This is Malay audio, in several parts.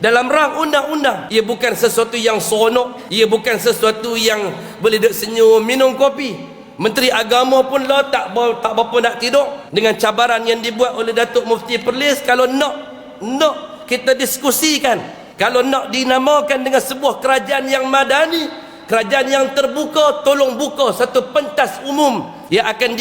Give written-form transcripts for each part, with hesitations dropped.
Dalam rang undang-undang, ia bukan sesuatu yang seronok, ia bukan sesuatu yang boleh duduk senyum, minum kopi. Menteri Agama pun lah tak berapa nak tidur dengan cabaran yang dibuat oleh Datuk Mufti Perlis. Kalau nak kita diskusikan, kalau nak dinamakan dengan sebuah kerajaan yang madani, kerajaan yang terbuka, tolong buka satu pentas umum yang akan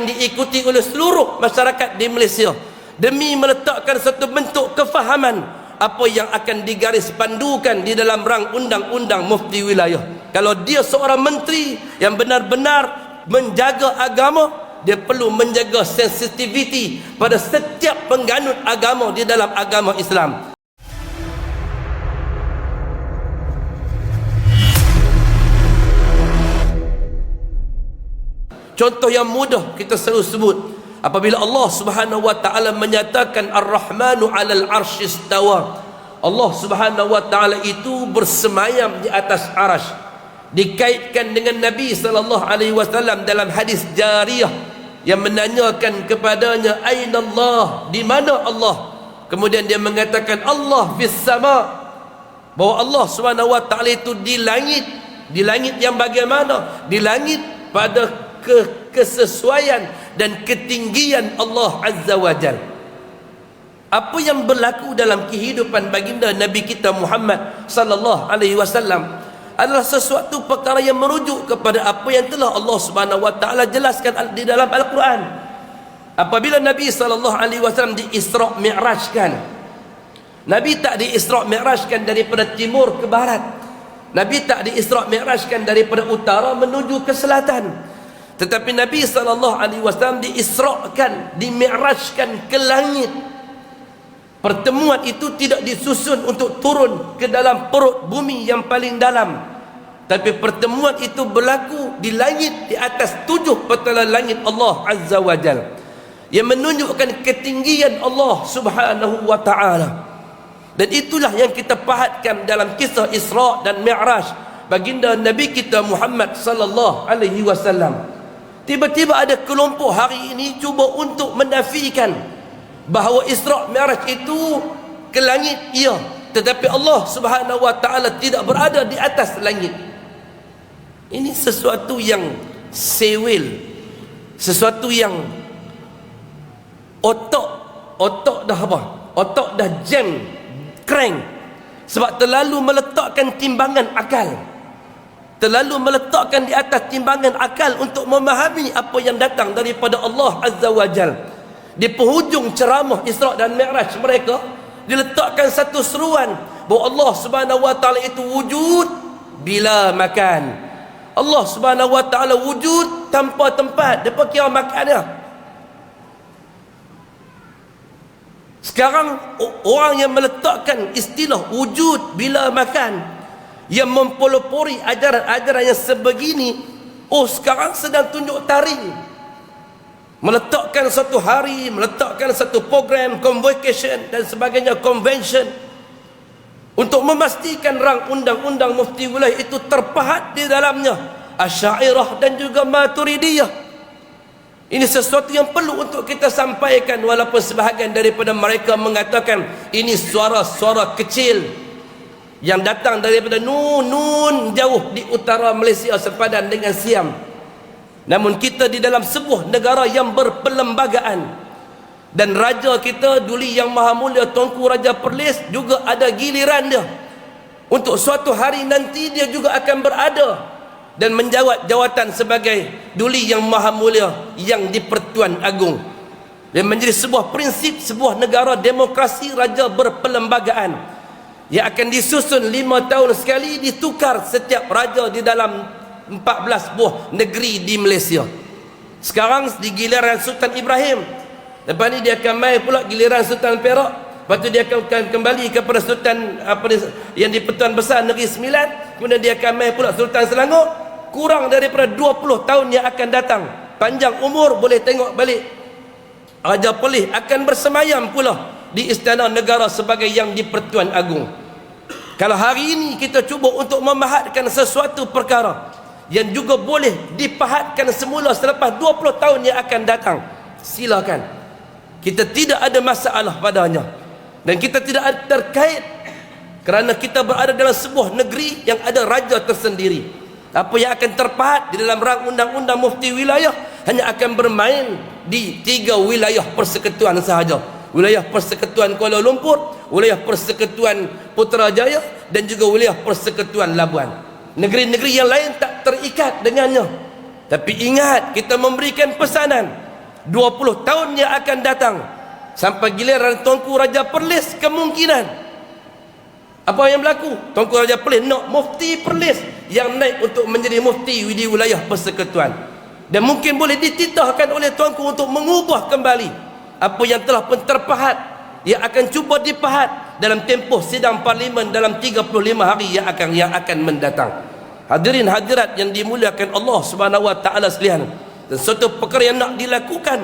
diikuti oleh seluruh masyarakat di Malaysia, demi meletakkan satu bentuk kefahaman apa yang akan digaris pandukan di dalam rang undang-undang mufti wilayah. Kalau dia seorang menteri yang benar-benar menjaga agama, dia perlu menjaga sensitiviti pada setiap pengganut agama di dalam agama Islam. Contoh yang mudah kita selalu sebut, apabila Allah Subhanahu wa taala menyatakan Ar-Rahmanu 'alal 'arsy istawa. Allah Subhanahu wa taala itu bersemayam di atas arasy. Dikaitkan dengan Nabi sallallahu alaihi wasallam dalam hadis jariyah yang menanyakan kepadanya, "Aina Allah?" Di mana Allah? Kemudian dia mengatakan, "Allah fis sama." Bahwa Allah Subhanahu wa taala itu di langit. Di langit yang bagaimana? Di langit pada kesesuaian dan ketinggian Allah Azza wa Jal. Apa yang berlaku dalam kehidupan baginda Nabi kita Muhammad sallallahu alaihi wasallam adalah sesuatu perkara yang merujuk kepada apa yang telah Allah Subhanahu wa taala jelaskan di dalam Al-Quran. Apabila Nabi sallallahu alaihi wasallam di-Isra' Mi'rajkan, Nabi tak di-Isra' Mi'rajkan daripada timur ke barat. Nabi tak di-Isra' Mi'rajkan daripada utara menuju ke selatan. Tetapi Nabi sallallahu alaihi wasallam di-Isra'kan, di-Mi'rajkan ke langit. Pertemuan itu tidak disusun untuk turun ke dalam perut bumi yang paling dalam, tapi pertemuan itu berlaku di langit, di atas 7 petala langit Allah Azza wa Jal, yang menunjukkan ketinggian Allah Subhanahu wa ta'ala. Dan itulah yang kita pahatkan dalam kisah Isra' dan Mi'raj baginda Nabi kita Muhammad sallallahu alaihi wasallam. Tiba-tiba ada kelompok hari ini cuba untuk menafikan bahawa Isra' Mi'raj itu ke langit, ya, tetapi Allah Subhanahu wa taala tidak berada di atas langit. Ini sesuatu yang sewil, sesuatu yang otak dah apa? Otak dah jam, crank, sebab terlalu meletakkan timbangan akal, terlalu meletakkan di atas timbangan akal untuk memahami apa yang datang daripada Allah Azza wa Jal. Di penghujung ceramah Isra' dan Mi'raj mereka diletakkan satu seruan bahawa Allah Subhanahu wa taala itu wujud bila makan. Allah Subhanahu wa taala wujud tanpa tempat. Depa kira makan dia. Sekarang orang yang meletakkan istilah wujud bila makan, yang mempelopori ajaran-ajaran yang sebegini, sekarang sedang tunjuk taring, meletakkan satu hari, meletakkan satu program, convocation dan sebagainya, convention, untuk memastikan rang undang-undang mufti wilayah itu terpahat di dalamnya Asy'ariyah dan juga Maturidiyah. Ini sesuatu yang perlu untuk kita sampaikan, walaupun sebahagian daripada mereka mengatakan ini suara-suara kecil yang datang daripada nun jauh di utara Malaysia sepadan dengan Siam. Namun kita di dalam sebuah negara yang berperlembagaan, dan raja kita Duli Yang Maha Mulia Tuanku Raja Perlis juga ada giliran dia. Untuk suatu hari nanti dia juga akan berada dan menjawat jawatan sebagai Duli Yang Maha Mulia yang di-Pertuan Agong. Dan menjadi sebuah prinsip sebuah negara demokrasi raja berperlembagaan yang akan disusun 5 tahun sekali, ditukar setiap raja di dalam 14 buah negeri di Malaysia. Sekarang di giliran Sultan Ibrahim, lepas ni dia akan mai pula giliran Sultan Perak, lepas tu dia akan kembali kepada Sultan yang di Pertuan Besar Negeri Sembilan, kemudian dia akan mai pula Sultan Selangor. Kurang daripada 20 tahun yang akan datang, panjang umur boleh tengok balik, Raja Perlis akan bersemayam pula di Istana Negara sebagai yang di Pertuan Agong. Kalau hari ini kita cuba untuk memahatkan sesuatu perkara yang juga boleh dipahatkan semula selepas 20 tahun yang akan datang, silakan. Kita tidak ada masalah padanya. Dan kita tidak terkait kerana kita berada dalam sebuah negeri yang ada raja tersendiri. Apa yang akan terpahat di dalam rang undang-undang mufti wilayah hanya akan bermain di 3 wilayah persekutuan sahaja. Wilayah persekutuan Kuala Lumpur, wilayah persekutuan Putrajaya, dan juga wilayah persekutuan Labuan. Negeri-negeri yang lain tak terikat dengannya. Tapi ingat, kita memberikan pesanan 20 tahun yang akan datang, sampai giliran Tuanku Raja Perlis, kemungkinan apa yang berlaku? Tuanku Raja Perlis nak mufti Perlis yang naik untuk menjadi mufti di wilayah persekutuan, dan mungkin boleh dititahkan oleh Tuanku untuk mengubah kembali apa yang telah pun terpahat, yang akan cuba dipahat dalam tempoh sidang parlimen dalam 35 hari yang akan mendatang. Hadirin hadirat yang dimuliakan Allah Subhanahu wa taala sekalian, dan suatu perkara yang nak dilakukan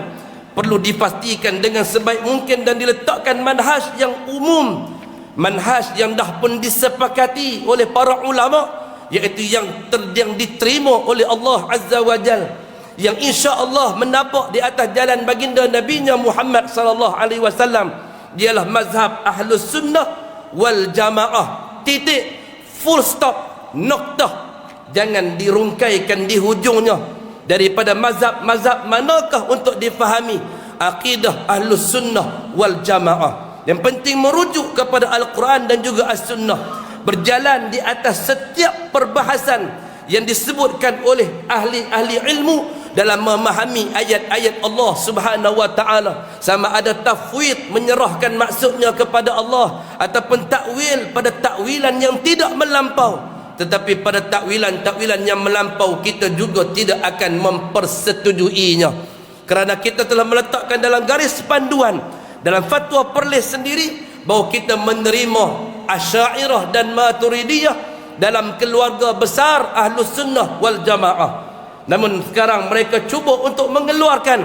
perlu dipastikan dengan sebaik mungkin dan diletakkan manhaj yang umum, manhaj yang dah pun disepakati oleh para ulama, iaitu yang diterima oleh Allah Azza wa Jal, yang insya-Allah menapak di atas jalan baginda Nabinya Muhammad sallallahu alaihi wasallam. Dialah mazhab Ahlus Sunnah wal Jamaah. Titik, full stop, noktah. Jangan dirungkaikan di hujungnya. Daripada mazhab manakah untuk difahami akidah Ahlus Sunnah wal Jamaah. Yang penting merujuk kepada Al-Quran dan juga As-Sunnah, berjalan di atas setiap perbahasan yang disebutkan oleh ahli-ahli ilmu dalam memahami ayat-ayat Allah Subhanahu wa taala, sama ada tafwid, menyerahkan maksudnya kepada Allah, ataupun takwil pada takwilan yang tidak melampau. Tetapi pada takwilan yang melampau, kita juga tidak akan mempersetujuinya, kerana kita telah meletakkan dalam garis panduan dalam fatwa Perlis sendiri bahawa kita menerima Asy'ariyah dan Maturidiyah dalam keluarga besar Ahlus Sunnah wal Jamaah. Namun sekarang mereka cuba untuk mengeluarkan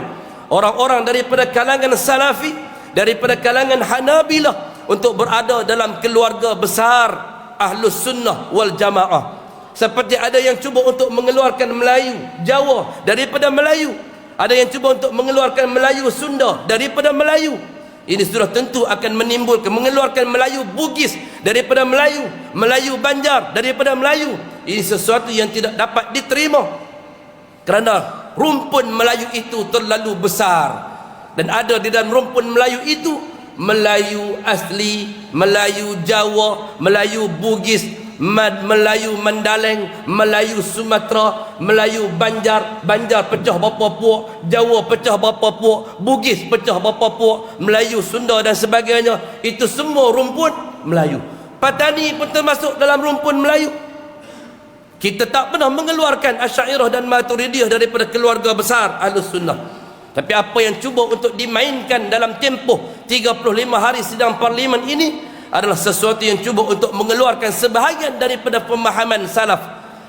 orang-orang daripada kalangan Salafi, daripada kalangan Hanabilah, untuk berada dalam keluarga besar Ahlus Sunnah wal Jamaah. Seperti ada yang cuba untuk mengeluarkan Melayu Jawa daripada Melayu, ada yang cuba untuk mengeluarkan Melayu Sunda daripada Melayu. Ini sudah tentu akan menimbulkan, mengeluarkan Melayu Bugis daripada Melayu, Melayu Banjar daripada Melayu. Ini sesuatu yang tidak dapat diterima, kerana rumpun Melayu itu terlalu besar. Dan ada di dalam rumpun Melayu itu Melayu asli, Melayu Jawa, Melayu Bugis, Melayu Mandaleng, Melayu Sumatera, Melayu Banjar, Banjar pecah berapa puak, Jawa pecah berapa puak, Bugis pecah berapa puak, Melayu Sunda dan sebagainya. Itu semua rumpun Melayu. Patani pun termasuk dalam rumpun Melayu. Kita tak pernah mengeluarkan Asy'ariyah dan Maturidiyah daripada keluarga besar Ahlus Sunnah. Tapi apa yang cuba untuk dimainkan dalam tempoh 35 hari sidang parlimen ini adalah sesuatu yang cuba untuk mengeluarkan sebahagian daripada pemahaman salaf,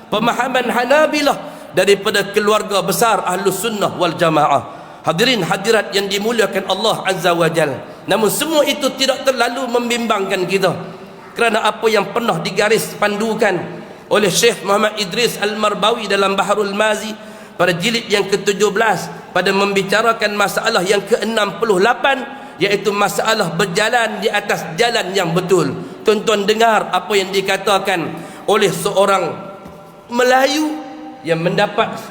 pemahaman Hanabilah daripada keluarga besar Ahlus Sunnah wal Jamaah. Hadirin hadirat yang dimuliakan Allah Azza wa Jal, namun semua itu tidak terlalu membimbangkan kita, kerana apa yang pernah digaris pandukan oleh Syekh Muhammad Idris Al-Marbawi dalam Bahrul Mazi pada jilid yang ke-17 pada membicarakan masalah yang ke-68, iaitu masalah berjalan di atas jalan yang betul. Tuan-tuan dengar apa yang dikatakan oleh seorang Melayu yang mendapat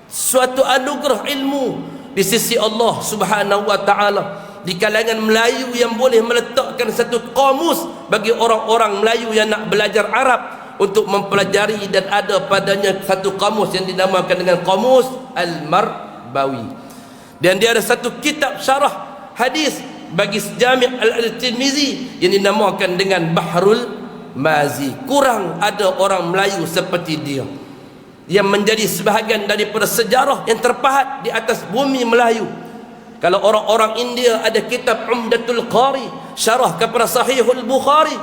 suatu anugerah ilmu di sisi Allah Subhanahu wa taala, di kalangan Melayu yang boleh meletakkan satu kamus bagi orang-orang Melayu yang nak belajar Arab untuk mempelajari, dan ada padanya satu kamus yang dinamakan dengan Kamus Al-Marbawi, dan dia ada satu kitab syarah hadis bagi Jami' Al-Tirmizi yang dinamakan dengan Bahrul Mazi. Kurang ada orang Melayu seperti dia yang menjadi sebahagian daripada sejarah yang terpahat di atas bumi Melayu. Kalau orang-orang India ada kitab Umdatul Qari, syarah kepada Sahihul Bukhari,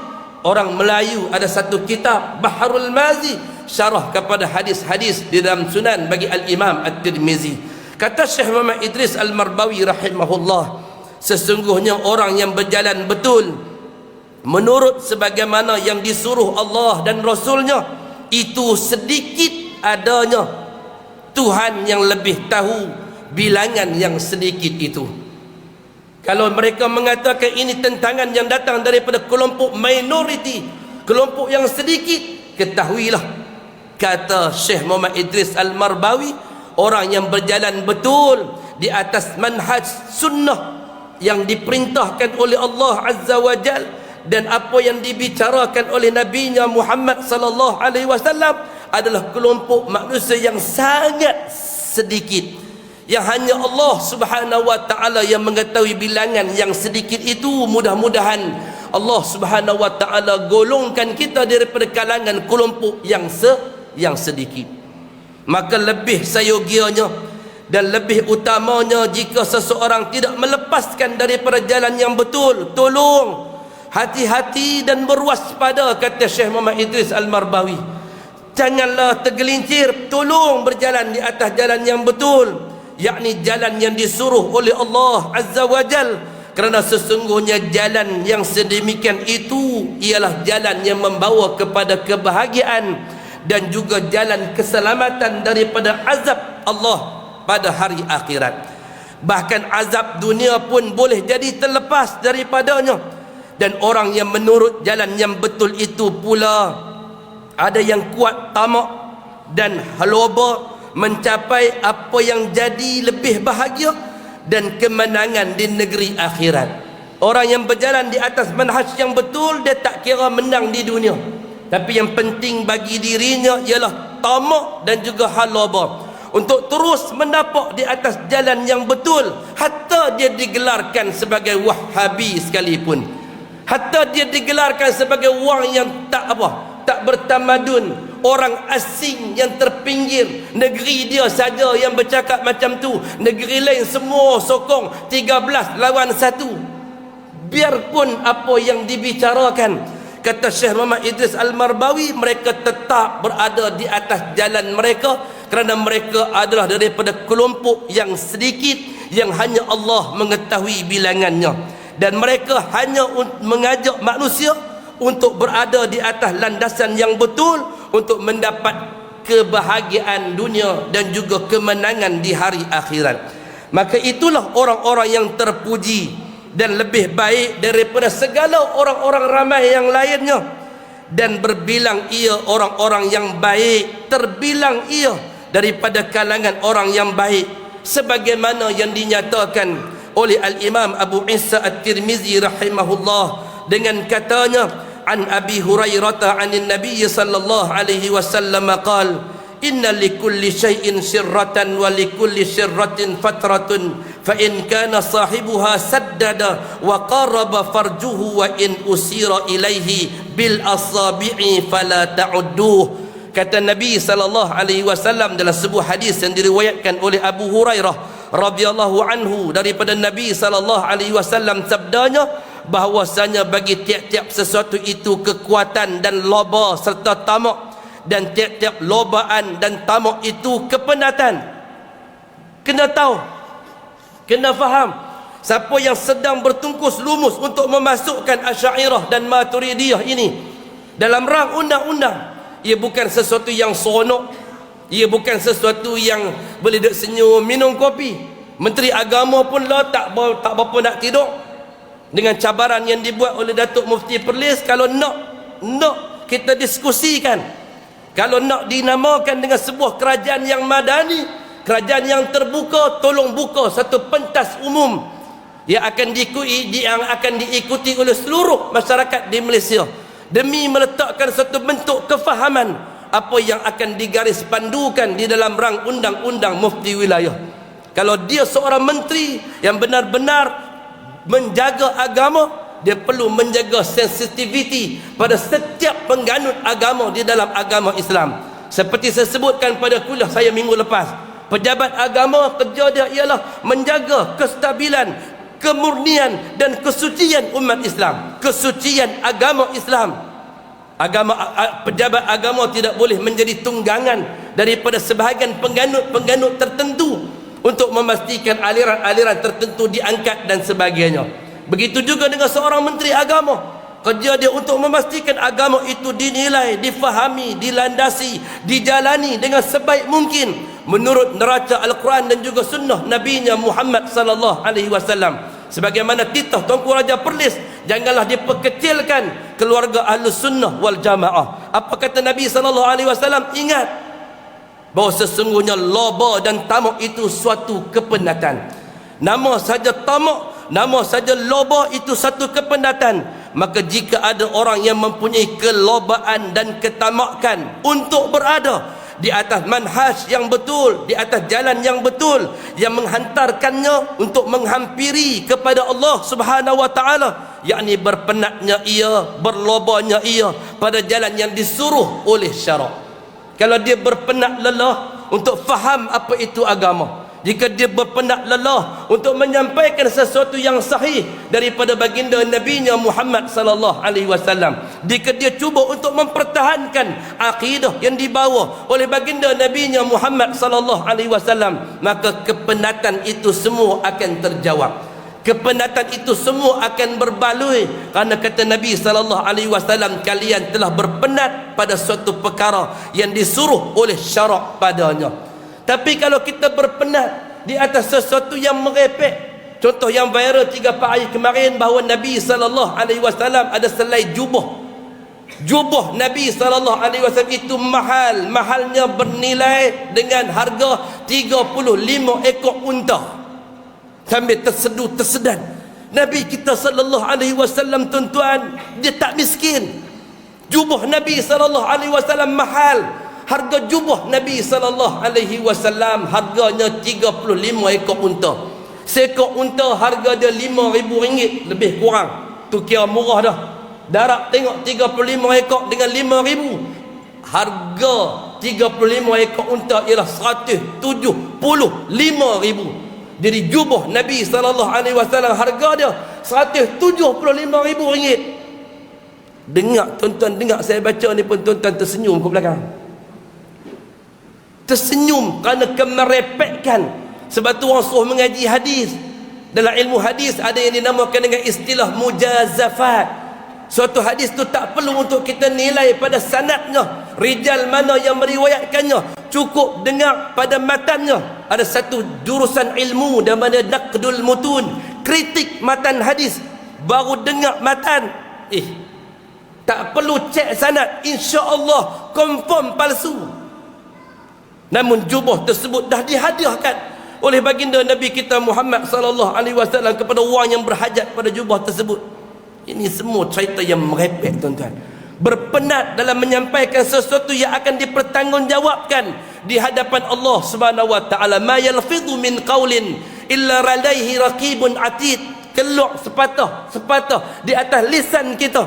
orang Melayu ada satu kitab Bahrul Mazi, syarah kepada hadis-hadis di dalam Sunan bagi Al-Imam At-Tirmizi. Kata Syekh Muhammad Idris Al-Marbawi rahimahullah, sesungguhnya orang yang berjalan betul menurut sebagaimana yang disuruh Allah dan Rasulnya, itu sedikit adanya. Tuhan yang lebih tahu bilangan yang sedikit itu. Kalau mereka mengatakan ini tentangan yang datang daripada kelompok minoriti, kelompok yang sedikit, ketahuilah, kata Syekh Muhammad Idris Al-Marbawi, orang yang berjalan betul di atas manhaj sunnah yang diperintahkan oleh Allah Azza wa Jal, dan apa yang dibicarakan oleh Nabi-Nya Muhammad sallallahu alaihi wasallam adalah kelompok manusia yang sangat sedikit, yang hanya Allah Subhanahu wa taala yang mengetahui bilangan yang sedikit itu. Mudah-mudahan Allah Subhanahu wa taala golongkan kita daripada kalangan kelompok yang sedikit. Maka lebih sayogianya dan lebih utamanya, jika seseorang tidak melepaskan daripada jalan yang betul, tolong hati-hati dan berwaspada, kata Syekh Muhammad Idris Al-Marbawi. Janganlah tergelincir, tolong berjalan di atas jalan yang betul, yakni jalan yang disuruh oleh Allah Azza wa Jal. Kerana sesungguhnya jalan yang sedemikian itu ialah jalan yang membawa kepada kebahagiaan dan juga jalan keselamatan daripada azab Allah pada hari akhirat. Bahkan azab dunia pun boleh jadi terlepas daripadanya. Dan orang yang menurut jalan yang betul itu pula, ada yang kuat tamak dan haloba mencapai apa yang jadi lebih bahagia dan kemenangan di negeri akhirat. Orang yang berjalan di atas manhaj yang betul, dia tak kira menang di dunia, tapi yang penting bagi dirinya ialah tamak dan juga halaba untuk terus mendapat di atas jalan yang betul, hatta dia digelarkan sebagai Wahhabi sekalipun, hatta dia digelarkan sebagai orang yang tak bertamadun, orang asing yang terpinggir. Negeri dia saja yang bercakap macam tu, negeri lain semua sokong 13 lawan 1. Biarpun apa yang dibicarakan, kata Syekh Muhammad Idris Al-Marbawi, mereka tetap berada di atas jalan mereka, kerana mereka adalah daripada kelompok yang sedikit yang hanya Allah mengetahui bilangannya, dan mereka hanya mengajak manusia untuk berada di atas landasan yang betul untuk mendapat kebahagiaan dunia dan juga kemenangan di hari akhirat. Maka itulah orang-orang yang terpuji dan lebih baik daripada segala orang-orang ramai yang lainnya, dan berbilang ia orang-orang yang baik, terbilang ia daripada kalangan orang yang baik, sebagaimana yang dinyatakan oleh Al-Imam Abu Isa At-Tirmizi rahimahullah dengan katanya, an Abi Hurairah anin Nabi sallallahu alaihi wasallam qala inna likulli syai'in syirratan wa likulli syirratin fatratun fa in kana sahibuha saddada wa qaraba farjuhu wa in usira ilaihi bil asabi'i fala ta'udduh. Kata Nabi sallallahu alaihi wasallam dalam sebuah hadis yang diriwayatkan oleh Abu Hurairah radhiyallahu anhu daripada Nabi sallallahu alaihi wasallam, sabdanya bahwasanya bagi tiap-tiap sesuatu itu kekuatan dan loba serta tamak, dan tiap-tiap lobaan dan tamak itu kepenatan. Kena tahu, kena faham. Siapa yang sedang bertungkus lumus untuk memasukkan Asy'ariyah dan Maturidiyah ini dalam rang undang-undang, ia bukan sesuatu yang seronok, ia bukan sesuatu yang boleh duduk senyum minum kopi. Menteri Agama pun lah tak berapa nak tidur dengan cabaran yang dibuat oleh Datuk Mufti Perlis. Kalau nak kita diskusikan, kalau nak dinamakan dengan sebuah kerajaan yang madani, kerajaan yang terbuka, tolong buka satu pentas umum yang akan diikuti oleh seluruh masyarakat di Malaysia, demi meletakkan satu bentuk kefahaman apa yang akan digaris pandukan di dalam rang undang-undang mufti wilayah. Kalau dia seorang menteri yang benar-benar menjaga agama, dia perlu menjaga sensitiviti pada setiap pengganut agama di dalam agama Islam. Seperti saya sebutkan pada kuliah saya minggu lepas, pejabat agama kerja dia ialah menjaga kestabilan, kemurnian dan kesucian umat Islam, kesucian agama Islam. Pejabat agama tidak boleh menjadi tunggangan daripada sebahagian pengganut tertentu untuk memastikan aliran-aliran tertentu diangkat dan sebagainya. Begitu juga dengan seorang menteri agama, kerja dia untuk memastikan agama itu dinilai, difahami, dilandasi, dijalani dengan sebaik mungkin menurut neraca Al-Quran dan juga sunnah Nabi-Nya Muhammad sallallahu alaihi wasallam. Sebagaimana titah Tuanku Raja Perlis, janganlah diperkecilkan keluarga Ahlus Sunnah wal Jamaah. Apa kata Nabi SAW? Ingat bahawa sesungguhnya loba dan tamak itu suatu kepenatan. Nama saja tamak, nama saja loba itu satu kepenatan. Maka jika ada orang yang mempunyai kelobaan dan ketamakan untuk berada di atas manhaj yang betul, di atas jalan yang betul, yang menghantarkannya untuk menghampiri kepada Allah Subhanahu wa taala, yakni berpenatnya ia, berlobanya ia pada jalan yang disuruh oleh syarak. Kalau dia berpenat lelah untuk faham apa itu agama, jika dia berpenat lelah untuk menyampaikan sesuatu yang sahih daripada baginda Nabi-Nya Muhammad sallallahu alaihi wasallam, jika dia cuba untuk mempertahankan akidah yang dibawa oleh baginda Nabi-Nya Muhammad sallallahu alaihi wasallam, maka kepenatan itu semua akan terjawab. Kepenatan itu semua akan berbaloi, kerana kata Nabi sallallahu alaihi wasallam, kalian telah berpenat pada suatu perkara yang disuruh oleh syarak padanya. Tapi kalau kita berpenat di atas sesuatu yang merepek, contoh yang viral 3-4 hari kemarin, bahawa Nabi sallallahu alaihi wasallam ada selai jubah. Jubah Nabi sallallahu alaihi wasallam itu mahal, mahalnya bernilai dengan harga 35 ekor unta. Sambil tersedu-tersedan. Nabi kita sallallahu alaihi wasallam, tuan-tuan, dia tak miskin. Jubah Nabi sallallahu alaihi wasallam mahal. Harga jubah Nabi sallallahu alaihi wasallam harganya 35 ekor unta. Seekor unta harga dia RM5,000 lebih kurang. Tu kira murah dah. Darab tengok 35 ekor dengan RM5,000. Harga 35 ekor unta ialah RM175,000. Jadi jubah Nabi sallallahu alaihi wasallam harga dia RM175,000. Dengar tuan-tuan, dengar saya baca ni pun tuan-tuan tersenyum ke belakang. Tersenyum kerana kemerepekkan. Sebab tu orang suruh mengaji hadis. Dalam ilmu hadis ada yang dinamakan dengan istilah mujazafat. Suatu hadis tu tak perlu untuk kita nilai pada sanadnya, rijal mana yang meriwayatkannya, cukup dengar pada matannya. Ada satu jurusan ilmu dan mana naqdul mutun, kritik matan hadis, baru dengar matan, tak perlu cek sanad, insya-Allah confirm palsu. Namun jubah tersebut dah dihadiahkan oleh baginda Nabi kita Muhammad sallallahu alaihi wasallam kepada orang yang berhajat pada jubah tersebut. Ini semua cerita yang merepek, tuan-tuan. Berpenat dalam menyampaikan sesuatu yang akan dipertanggungjawabkan di hadapan Allah Subhanahu wa taala. Ma yalfidhu min qaulin illa ladaihi raqibun atid. Keluar sepatah di atas lisan kita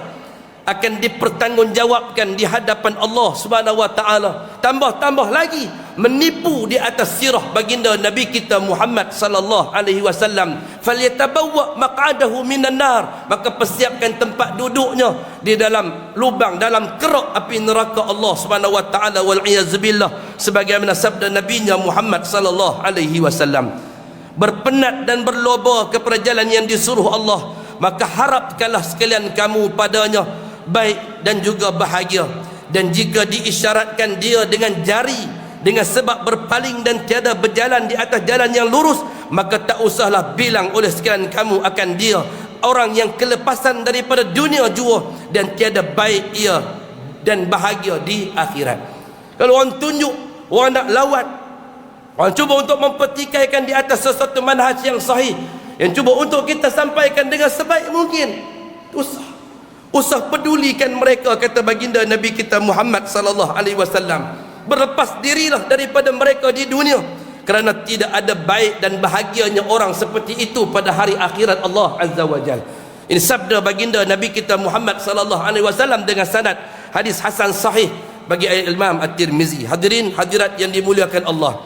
akan dipertanggungjawabkan di hadapan Allah Subhanahu wa taala. Tambah lagi menipu di atas sirah baginda Nabi kita Muhammad sallallahu alaihi wasallam. Falyatabawwa maq'adahu minan nar, maka persiapkan tempat duduknya di dalam lubang, dalam kerak api neraka Allah Subhanahu wa taala, wal iyaz billah, sebagaimana sabda Nabi-Nya Muhammad sallallahu alaihi wasallam. Berpenat dan berloba kepada jalan yang disuruh Allah, maka harapkanlah sekalian kamu padanya baik dan juga bahagia. Dan jika diisyaratkan dia dengan jari dengan sebab berpaling dan tiada berjalan di atas jalan yang lurus, maka tak usahlah bilang oleh sekalian kamu akan dia orang yang kelepasan daripada dunia jua dan tiada baik ia dan bahagia di akhirat. Kalau orang tunjuk, orang nak lawat, orang cuba untuk mempertikaikan di atas sesuatu manhaj yang sahih, yang cuba untuk kita sampaikan dengan sebaik mungkin, usah pedulikan mereka, kata baginda Nabi kita Muhammad sallallahu alaihi wasallam. Berlepas dirilah daripada mereka di dunia, kerana tidak ada baik dan bahagianya orang seperti itu pada hari akhirat Allah Azza wa Jalla. Ini sabda baginda Nabi kita Muhammad sallallahu alaihi wasallam dengan sanad hadis hasan sahih bagi Imam At-Tirmizi. Hadirin hadirat yang dimuliakan Allah,